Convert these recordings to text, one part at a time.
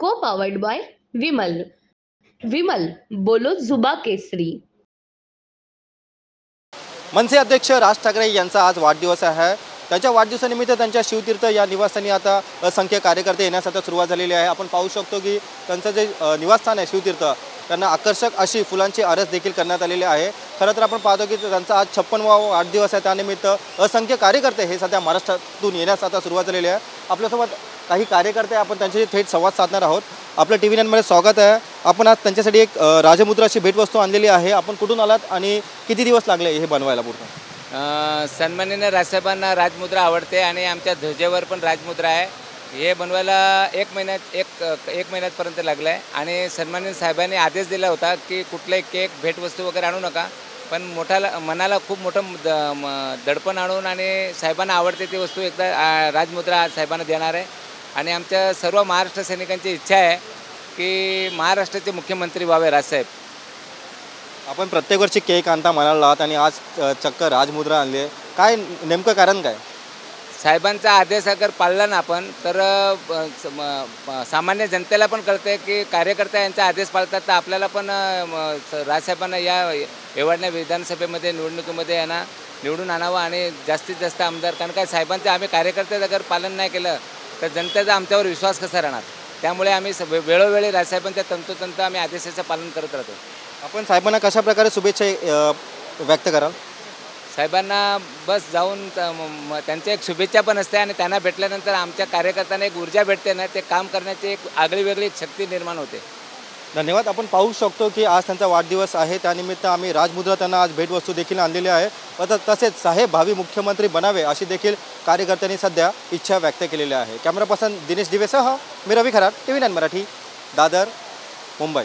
को powered by Vimal. Vimal बोलो जुबा केसरी. मनसे अध्यक्ष राज ठाकरे यांचा आज वाढदिवस आहे. त्यांच्या वाढदिवसानिमित्त त्यांच्या शिवतीर्थ या निवासस्थानी आता असंख्य कार्यकर्ते येण्यास आता सुरुवात झालेली आहे. आपण पाहू शकतो की त्यांचं जे निवासस्थान आहे शिवतीर्थ, त्यांना आकर्षक अशी फुलांची आरस देखील करण्यात आलेली आहे. खरं तर आपण पाहतो की त्यांचा आज 56वा वाढदिवस आहे. त्यानिमित्त असंख्य कार्यकर्ते हे सध्या महाराष्ट्रातून येण्यास आता सुरुवात झालेली आहे. आपल्यासोबत काही कार्यकर्ते आपण त्यांच्याशी थेट संवाद साधणार आहोत. आपल्या TV 9 मध्ये स्वागत आहे. आपण आज त्यांच्यासाठी एक राजमुद्राची भेटवस्तू आणलेली आहे. आपण कुठून आलात आणि किती दिवस लागले हे बनवायला पूर्ण? सन्माननीय राजसाहेबांना राजमुद्रा आवडते आणि आमच्या ध्वजेवर पण राजमुद्रा आहे. हे बनवायला एक महिन्यापर्यंत लागलं आहे. आणि सन्माननीय साहेबांनी आदेश दिला होता की कुठलाही केक भेटवस्तू वगैरे आणू नका, पण मनाला खूप मोठं दडपण आणून आणि साहेबांना आवडते ती वस्तू एकदा राजमुद्रा साहेबांना देणार आहे. आणि आमच्या सर्व महाराष्ट्र सैनिकांची इच्छा आहे की महाराष्ट्राचे मुख्यमंत्री व्हावे राजसाहेब. आपण प्रत्येक वर्षी केक आणता म्हणाला आहात आणि आज चक्क राजमुद्रा आणली आहे. काय नेमकं कारण काय? साहेबांचा आदेश अगर पाळला ना आपण तर सामान्य जनतेला पण कळते की कार्यकर्ते यांचा आदेश पाळतात, तर आपल्याला पण राजसाहेबांना या येवढ्या विधानसभेमध्ये निवडणुकीमध्ये यांना निवडून आणावं आणि जास्तीत जास्त आमदार. कारण काय साहेबांचे आम्ही कार्यकर्ते अगर पालन नाही केलं तर जनतेचा आमच्यावर विश्वास कसा राहणार. त्यामुळे आम्ही वेळोवेळी राजसाहेबांच्या तंतोतंत आम्ही आदेशाचं पालन करत राहतो. आपण साहेबांना कशा प्रकारे शुभेच्छा व्यक्त कराल? साहेबांना बस जाऊन त्यांच्या एक शुभेच्छा पण असते आणि त्यांना भेटल्यानंतर आमच्या कार्यकर्त्यांना एक ऊर्जा भेटते ना, ते काम करण्याची एक आगळी वेगळी शक्ती निर्माण होते. धन्यवाद. आपण पाहू शकतो की आज त्यांचा वाढदिवस आहे, त्यानिमित्त आम्ही राजमुद्रा त्यांना आज भेटवस्तू देखील आणलेली आहे. तसेच साहेब भावी मुख्यमंत्री बनावे अशी देखील कार्यकर्त्यांनी सध्या इच्छा व्यक्त केलेली आहे. कॅमेरा पर्सन दिनेश दिवेसह मी रवी खरात, TV 9 मराठी, दादर, मुंबई.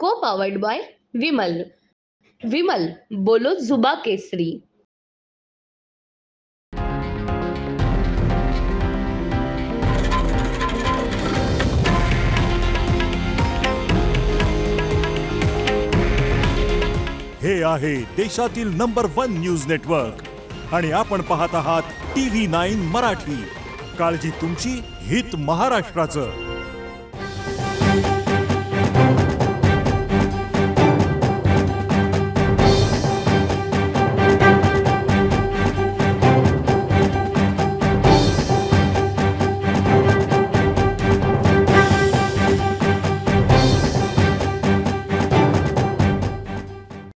को पावर्ड बाय विमल. विमल बोलो जुबा केसरी. हे आहे देशातील नंबर 1 न्यूज नेटवर्क आणि आपण पाहत आहात TV 9 मराठी. काळजी तुमची, हित महाराष्ट्राचं.